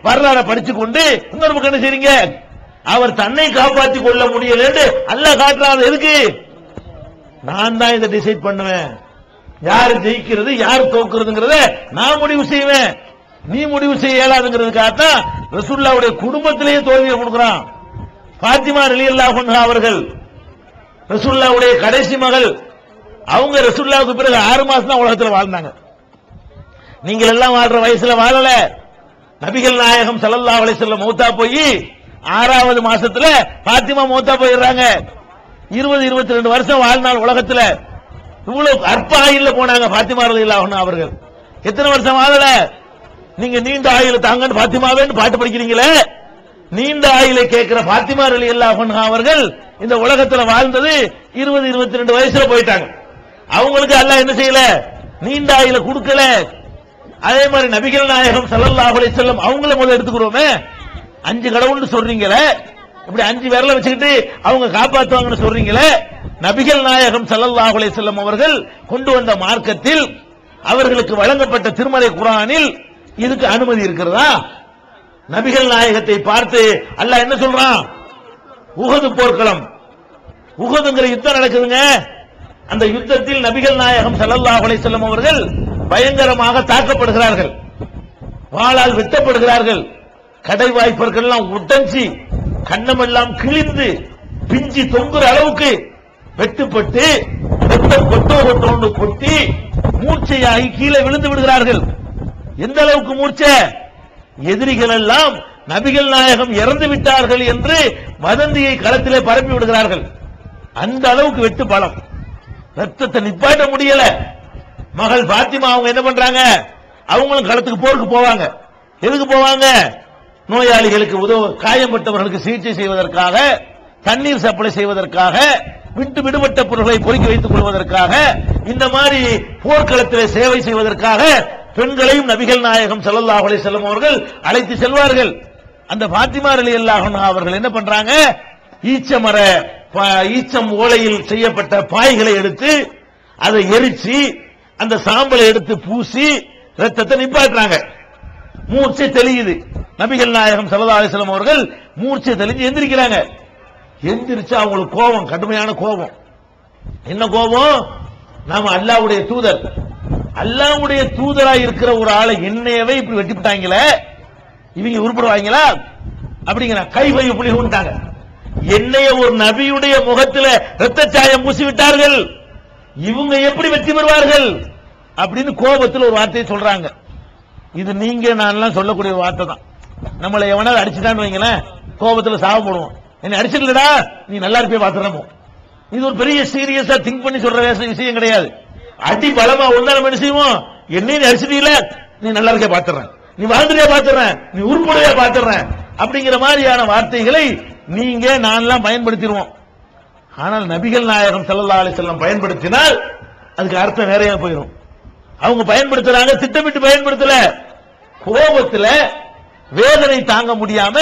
வரலாறு படிச்சு கொண்டு இன்னொரு பக்கம் என்ன செய்றீங்க? அவர் தன்னை காப்பாற்றிக் கொள்ள முடியல அல்லாஹ் காட்டுறாரு. எதுக்கு? நான் தான் இதை டிசைட் பண்ணுவேன். யாரு ஜெயிக்கிறது யாரு தோக்குறதுங்கிறத நான் முடிவு செய்வேன். நீ முடிவு செய்ய இயலாதுங்கிறதுக்காகத்தான் ரசூலுல்லாஹ்வுடைய குடும்பத்திலேயே தோல்வியை கொடுக்கிறான். ஃபாத்திமா ரலியல்லாஹு அன்ஹா அவர்கள் ரசூலுல்லாஹ்வுடைய கடைசி மகள். அவங்க ரசூலுல்லாஹ்வுக்கு பிறகு 6 மாசம் தான் உலகத்தில் வாழ்ந்தாங்க. நீங்கள் எல்லாம் வாழ்ற வயசுல வாழல. நபிகள் நாயகம் ஸல்லல்லாஹு அலைஹி வஸல்லம் மௌத்தா போய் 6வது மாசத்துல ஃபாத்திமா மௌத்தா போயிடுறாங்க. 20-22 வருஷம் வாழ்நாள் உலகத்துல. இவ்வளவு அற்ப ஆயுள்ல போனாங்க ஃபாத்திமா ரலியல்லாஹு அன்ஹா அவர்கள். எத்தனை வருஷம் வாழல? நீங்க நீண்ட ஆயுள தாங்கன்னு ஃபாத்திமாவேன்னு பாட்டு படிக்கிறீங்களே, நீண்ட ஆயுளை கேட்கிற ஃபாத்திமா ரலியல்லாஹு அன்ஹா அவர்கள் இந்த உலகத்துல வாழ்ந்தது 20-22 வயசுல போயிட்டாங்க. அவங்களுக்கு அல்லாஹ் என்ன செய்யல? நீண்ட ஆயுள கொடுக்கல. அதே மாதிரி நபிகள் நாயகம் ஸல்லல்லாஹு அலைஹி வஸல்லம் அவங்கள முதல்ல எடுத்துக்கிறோமே. 5 கடவுள்னு சொல்றீங்களே, இப்படி 5 விரல வச்சுக்கிட்டு அவங்க காப்பாத்துவாங்கன்னு சொல்றீங்களே. நபிகள் நாயகம் ஸல்லல்லாஹு அலைஹி வஸல்லம் அவர்கள் கொண்டு வந்த மார்க்கத்தில் அவர்களுக்கு வழங்கப்பட்ட திருமறை குர்ஆனில் இதுக்கு அனுமதி இருக்கிறதா? நபிகள் நாயகத்தை பார்த்து அல்லாஹ் என்ன சொல்றான்? உஹது போர்க்களம், உஹதுங்கிற யுத்தம் நடக்குதுங்க. அந்த யுத்தத்தில் நபிகள் நாயகம் ஸல்லல்லாஹு அலைஹி வஸல்லம் அவர்கள் பயங்கரமாக தாக்கப்படுகிறார்கள், வாளால் வெட்டப்படுகிறார்கள். கடைவாய்ப்பர்கள் எல்லாம் உடைஞ்சி கண்ணமெல்லாம் கிழிந்து பிஞ்சி தொங்குற அளவுக்கு வெட்டுப்பட்டு ரத்தம் கொட்டோன்னு கொட்டி மூர்ச்சையாகி கீழே விழுந்து விடுகிறார்கள். எந்த அளவுக்கு மூர்ச்சை? எதிரிகள் எல்லாம் நபிகள் நாயகம் இறந்து விட்டார்கள் என்று வதந்தியை களத்திலே பரப்பி விடுகிறார்கள். அந்த அளவுக்கு வெட்டு பலம். ரத்தத்தை நிப்பாட்ட முடியல. மகள் ஃபாத்திமா அவங்க என்ன பண்றாங்க? அவங்களும் களத்துக்கு போருக்கு போவாங்க. எதுக்கு போவாங்க? நோயாளிகளுக்கு உதவ, காயம்பட்டவர்களுக்கு சிகிச்சை செய்வதற்காக, தண்ணீர் சப்ளை செய்வதற்காக, விடுபட்ட பொருட்களை பொறுக்கி வைத்துக் கொள்வதற்காக, இந்த மாதிரி போர்க்களத்திலே சேவை செய்வதற்காக பெண்களையும் நபிகள் நாயகம் ஸல்லல்லாஹு அலைஹி வஸல்லம் அவர்கள் அழைத்து செல்வார்கள். அந்த ஃபாத்திமா ரலியல்லாஹு அன்ஹா அவர்கள் என்ன பண்றாங்க? ஈச்சம் ஓலையில் செய்யப்பட்ட பாய்களை எடுத்து அதை எரிச்சு அந்த சாம்பலை எடுத்து பூசி ரத்தத்தை நிப்பாட்டுறாங்க. மூர்ச்சை தெளியுது. நபிகள் நாயகம் ஸல்லல்லாஹு அலைஹி வஸல்லம் அவர்கள் மூர்ச்சை தெளிஞ்சு எந்திரிக்கிறாங்க. எந்திரிச்சு அவங்களுக்கு கோபம், கடுமையான கோபம். என்ன கோபம்? நாம அல்லாஹ்வுடைய தூதர், அல்லாஹ்வுடைய தூதராக இருக்கிற ஒரு ஆளை என்னையவே இப்படி வெட்டிவிட்டாங்களே, இவங்க உருப்படுவாங்களா அப்படிங்கிற கைவை புலி கொண்டாங்க. என்னைய ஒரு நபியுடைய முகத்தில் ரத்த சாயம் பூசி விட்டார்கள், இவங்க எப்படி வெற்றி பெறுவார்கள் அப்படின்னு கோபத்தில் ஒரு வார்த்தையை சொல்றாங்க. இது நீங்க நான் சொல்லக்கூடிய வார்த்தை தான். நம்மளை எவனாவது அடிச்சுட்டான்னு வைங்களேன், கோபத்தில் சாவ போடுவோம். என்ன அடிச்சிடலடா நீ நல்லா இருப்பே பாத்துறமோ. இது ஒரு பெரிய சீரியஸா திங்க் பண்ணி சொல்ற விஷயம் கிடையாது. அடி பலமா ஒன்னாலும் என்ன செய்வோம்? என்னையும் அடிச்சிட்டீங்கள, நீ நல்லா இருக்க பாத்துறேன், நீ வாழ்ந்துறியா பாத்துறேன், நீ உருப்படையா பாத்துறேன் அப்படிங்கிற மாதிரியான வார்த்தைகளை நீங்க நான்லாம் பயன்படுத்திடுவோம். ஆனால் நபிகள் நாயகம் ஸல்லல்லாஹு அலைஹி வஸல்லம் பயன்படுத்தினால் அதுக்கு அர்த்தம் வேறையா போயிடும். அவங்க பயன்படுத்துறாங்க, திட்டமிட்டு பயன்படுத்தல. கோபத்துல வேதனை தாங்க முடியாம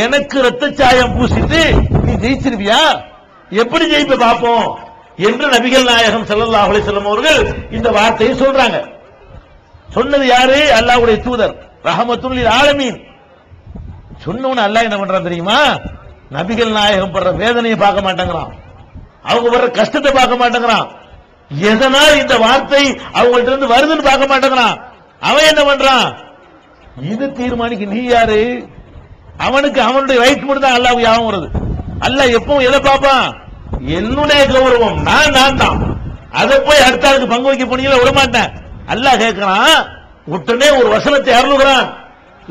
எனக்கு ரத்த சாயம் பூசிட்டு நீ ஜெயிச்சிருவியா, எப்படி ஜெயிப்ப பாப்போம் என்று நபிகள் நாயகம் ஸல்லல்லாஹு அலைஹி வஸல்லம் அவர்கள் இந்த வார்த்தையை சொல்றாங்க. சொன்னது யாரு? அல்லாஹ்வுடைய தூதர் ரஹமத்துல் லில் ஆலமீன். சொன்னவன அல்லாஹ் என்ன பண்றான் தெரியுமா? நபிகள் நாயகம் படுற வேதனையை பார்க்க மாட்டேங்கிறான், அவங்க படுற கஷ்டத்தை பார்க்க மாட்டேங்கிறான், எதனால் இந்த வார்த்தை அவங்கள்ட்ட இருந்து வருதுன்னு பார்க்க மாட்டேங்கிறான். அவன் என்ன பண்றான்? இது தீர்மானிக்க நீ யாரு? அவனுக்கு அவனுடைய ரைட் மட்டும் தான் அல்லாஹ் ஞாபகம் வருது. அல்லாஹ் எப்பவும் எதை பார்ப்பான்? என்னுடைய கௌரவம், நான் தான். அதை போய் அடுத்த ஆளுக்கு பங்கு வைக்க போனீங்களா விட மாட்டேன். அல்லாஹ் கேட்கிறான், உடனே ஒரு வசனத்தை அருளுகிறான்.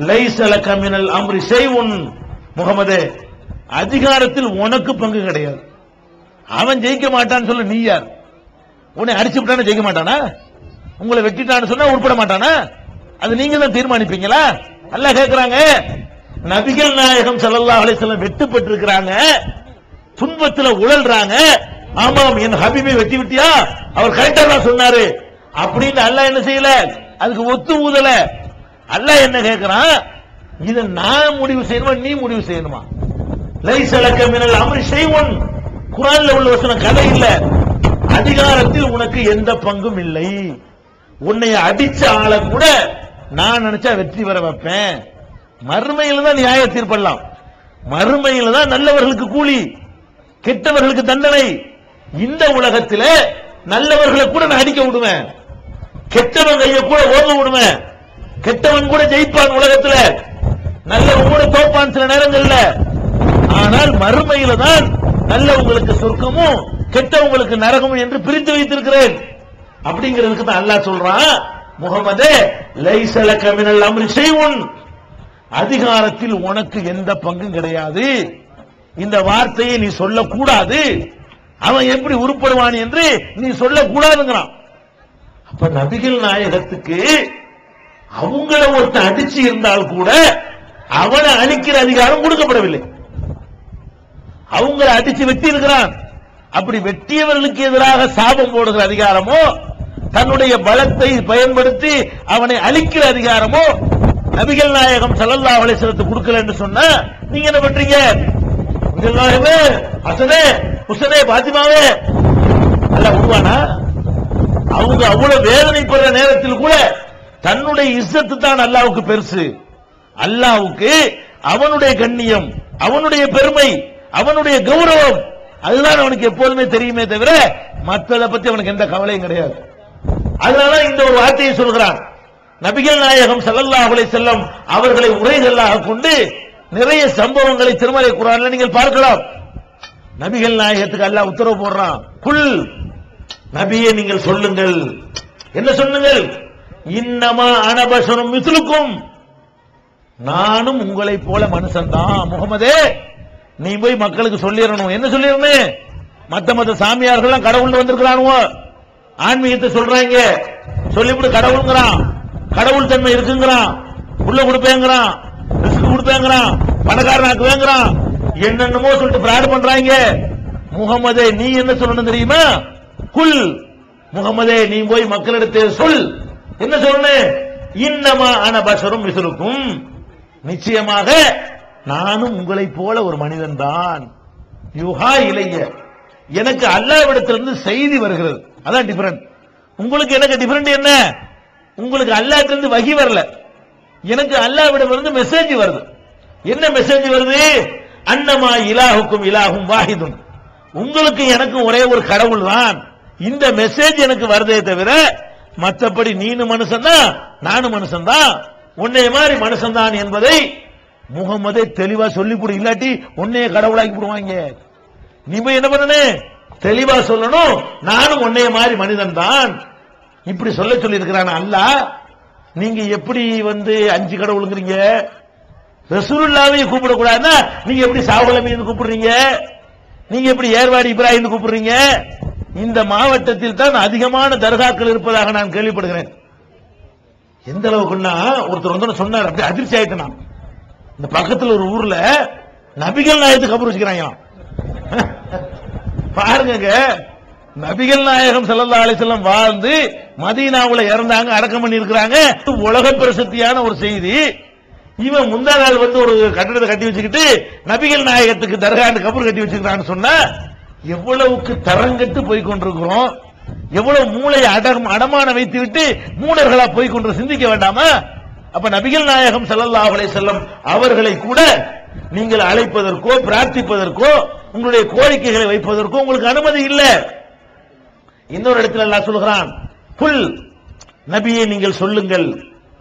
லைஸ லக மினல் அம்ரி ஷைஉன். முகமதே, அதிகாரத்தில் உனக்கு பங்கு கிடையாது. அவன் ஜெயிக்க மாட்டான்னு சொல்ல நீ யார்? உன்னை அடிச்சு விட்டான ஜெயிக்க மாட்டானா? உங்களை வெட்டிட்டான்னு சொன்னா உட்பட மாட்டானா? அது நீங்க தான் தீர்மானிப்பீங்களா? அல்லாஹ் கேட்கிறாங்க. நபிகள் நாயகம் ஸல்லல்லாஹு அலைஹி வஸல்லம் வெட்டுப்பட்டு இருக்கிறாங்க, துன்பத்தில் உழல்றாங்க. ஆமாம், என் ஹபீபை வெட்டி விட்டியா, அவர் கரெக்டா தான் சொன்னாரு அப்படின்னு அல்லாஹ் என்ன செய்யல, அதுக்கு ஒத்து ஊதல. அல்லாஹ் என்ன கேட்கிறான்? இதை நான் முடிவு செய்யணுமா நீ முடிவு செய்யணுமா? லைஸ லக மினல் அம்ரி ஷைஉன். குர்ஆன்ல உள்ள வசனம், கதை இல்ல. அதிகாரத்தில் உனக்கு எந்த பங்கும் இல்லை. உன்னை அடிச்ச ஆளை கூட நான் நினைச்சா வெற்றி பெற வைப்பேன். மறுமையில தான் நியாய தீர்ப்பெல்லாம், மறுமையில தான் நல்லவர்களுக்கு கூலி, கெட்டவர்களுக்கு தண்டனை. இந்த உலகத்தில் நல்லவர்களை கூட நான் அடிக்க விடுவேன், கெட்டவன் கையை கூட ஓங்க விடுவேன், கெட்டவன் கூட ஜெயிப்பான் உலகத்தில், நல்லவன் கூட தோப்பான் சில நேரங்கள்ல. ஆனால் மறுமையில தான் நல்லவங்களுக்கு சொர்க்கமும் கெட்டவங்களுக்கு நரகமும் என்று பிரித்து வைத்திருக்கிறேன். அப்படிங்கிறதுக்கு தான் அல்லாஹ் சொல்றான், முஹம்மதே லைஸ லக மினல் அம்ரி ஷைஉன், அதிகாரத்தில் உனக்கு எந்த பங்கும் கிடையாது. இந்த வார்த்தையை நீ சொல்லக்கூடாது, அவன் எப்படி உருப்படுவான் என்று நீ சொல்லக்கூடாதுங்கிறான். அப்ப நபிகள் நாயகத்துக்கு அவங்கள ஒருத்தன் அடிச்சு இருந்தால் கூட அவனை அழிக்கிற அதிகாரம் கொடுக்கப்படவில்லை. அவங்கள அடிச்சு வெட்டி இருக்கிறான். அப்படி வெட்டியவர்களுக்கு எதிராக சாபம் போடுகிற அதிகாரமோ, தன்னுடைய பலத்தை பயன்படுத்தி அவனை அழிக்கிற அதிகாரமோ நபிகள் நாயகம் ஸல்லல்லாஹு அலைஹி வஸல்லம் கொடுக்கல என்று சொன்னா நீங்க என்ன பண்றீங்க? ஹசனே ஹுசனே பாத்திமாவே அல்லாஹ் விடுவானா? அவங்க அவ்வளவு வேதனைப்படுற நேரத்தில் கூட தன்னுடைய இஸ்ஸத்து தான் அல்லாஹ்வுக்கு பெருசு. அல்லாஹ்வுக்கு அவனுடைய கண்ணியம், அவனுடைய பெருமை, அவனுடைய கௌரவம், அதுதான் அவனுக்கு எப்போதுமே தெரியுமே தவிர மற்றதை பத்தி அவனுக்கு எந்த கவலையும் கிடையாது. அதனால இந்த ஒரு வார்த்தையை சொல்கிறான். நபிகள் நாயகம் ஸல்லல்லாஹு அலைஹி வஸல்லம் அவர்களை உரைகளாக கொண்டு நிறைய சம்பவங்களை திருமறை குர்ஆன்ல நீங்கள் பார்க்கலாம். நபிகள் நாயகத்துக்கு அல்லாஹ் உத்தரவு போடுறான், குல் நபியே நீங்கள் சொல்லுங்கள். என்ன சொல்லுங்கள்? இன்னமா அன பஷரும் மிஸ்லுக்கும், நானும் உங்களை போல மனுஷன் தான். முகமதே நீ போய் மக்களுக்கு சொல்லிடணும். என்ன சொல்லிடணும்? மத்த சாமியார்கள் கடவுள் வந்திருக்கிறானுவோ, ஆன்மீகத்தை சொல்றாங்க, சொல்லிவிட்டு கடவுள்ங்கிறான், கடவுள் தன்மை இருக்குங்கிறான், உள்ள கொடுப்பேங்கிறான், ரிஸ்க் கொடுப்பேங்கிறான், பணக்காரனாக்கு வேங்கிறான், என்னென்னமோ சொல்லிட்டு பிராட் பண்றாங்க. முகமதே நீ என்ன சொல்லணும் தெரியுமா? குல் முகமதே நீ போய் மக்களிடத்தில் சொல். என்ன சொல்லணும்? இன்னமா அன பஷரும் மிஸ்லுக்கும், நிச்சயமாக நானும் உங்களை போல ஒரு மனிதன் தான். யுஹா இலைய, எனக்கு அல்லாஹ்விடத்திலிருந்து செய்தி வருகிறது. அதான் டிஃபரண்ட். உங்களுக்கு எனக்கு டிஃபரண்ட் என்ன? உங்களுக்கு அல்லாஹ்விடமிருந்து வஹி வரல, எனக்கு அல்லாஹ்விடமிருந்து மெசேஜ் வருது. என்ன மெசேஜ் வருது? அன்னமா இலாஹுக்கும் இலாஹும் வாஹிதுன், உங்களுக்கு எனக்கு ஒரே ஒரு கடவுள் தான். இந்த மெசேஜ் எனக்கு வருதே தவிர மற்றபடி நீனு மனுஷன் தான் நானும் மனுஷன் தான், உன்னைய மாதிரி மனுஷன் தான் என்பதை முகமதே தெளிவா சொல்லி கொடு. இல்லாட்டி உன்னைய கடவுளாக்கி போடுவாங்க. நீ போய் என்ன பண்ணணும்? தெளிவா சொல்லணும், நானும் உன்னைய மாதிரி மனிதன் தான். இப்படி சொல்ல சொல்லி இருக்கிறான் அல்லாஹ். நீங்க எப்படி 5 கடவுளுங்கிறீங்க? ரசூலுல்லாஹ்வை கூப்பிடக்கூடாதுன்னா நீங்க எப்படி சாவுலமீன்னு கூப்பிடுறீங்க? நீங்க எப்படி ஏர்வாடி இப்ராஹிம் கூப்பிடுறீங்க? இந்த மாவட்டத்தில் தான் அதிகமான தர்காக்கள் இருப்பதாக நான் கேள்விப்படுகிறேன். எந்த அளவுக்குன்னா ஒருத்தர் சொன்னார், அப்படி அதிர்ச்சி ஆயிட்டேன். இந்த பக்கத்தில் ஒரு ஊர்ல நபிகள் நாயகத்துக்கு கபர் வச்சுக்கிறாங்க. பாருங்க, நபிகள் நாயகம் ஸல்லல்லாஹு அலைஹி வஸல்லம் வாழ்ந்து மதீனாவுல இறந்தாங்க, அடக்கம் பண்ணி இருக்கிறாங்க. உலக பிரசித்தியான ஒரு செய்தி. இவன் முந்தா நாள் ஒரு கட்டடத்தை கட்டி வச்சுக்கிட்டு நபிகள் நாயகத்துக்கு தர்கான்னு கபர் கட்டி வச்சிருக்கான்னு சொன்னா எவ்வளவுக்கு தரங்கட்டு போய் கொண்டிருக்கிறோம், எவ்வளவு மூளையை அடமான வைத்து விட்டு மூடர்களா போய் கொண்டு சிந்திக்க வேண்டாமா? அப்ப நபிகள் நாயகம் ஸல்லல்லாஹு அலைஹி வஸல்லம் அவர்களை கூட நீங்கள் அழைப்பதற்கோ பிரார்த்திப்பதற்கோ உங்களுடைய கோரிக்கைகளை வைப்பதற்கோ உங்களுக்கு அனுமதி இல்லை. இன்னொரு இடத்துல அல்லாஹ் சொல்கிறான், குல் நபியே நீங்கள் சொல்லுங்கள்.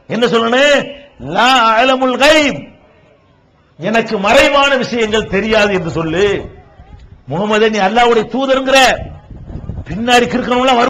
என்ன சொல்லணும்? லா அலமுல் கைப், எனக்கு மறைவான விஷயங்கள் தெரியாது என்று சொல்லு. முகமதே நீ அல்லாஹ்வுடைய தூதர்ங்கற, பின்னாடி கிறுக்கணும்லாம்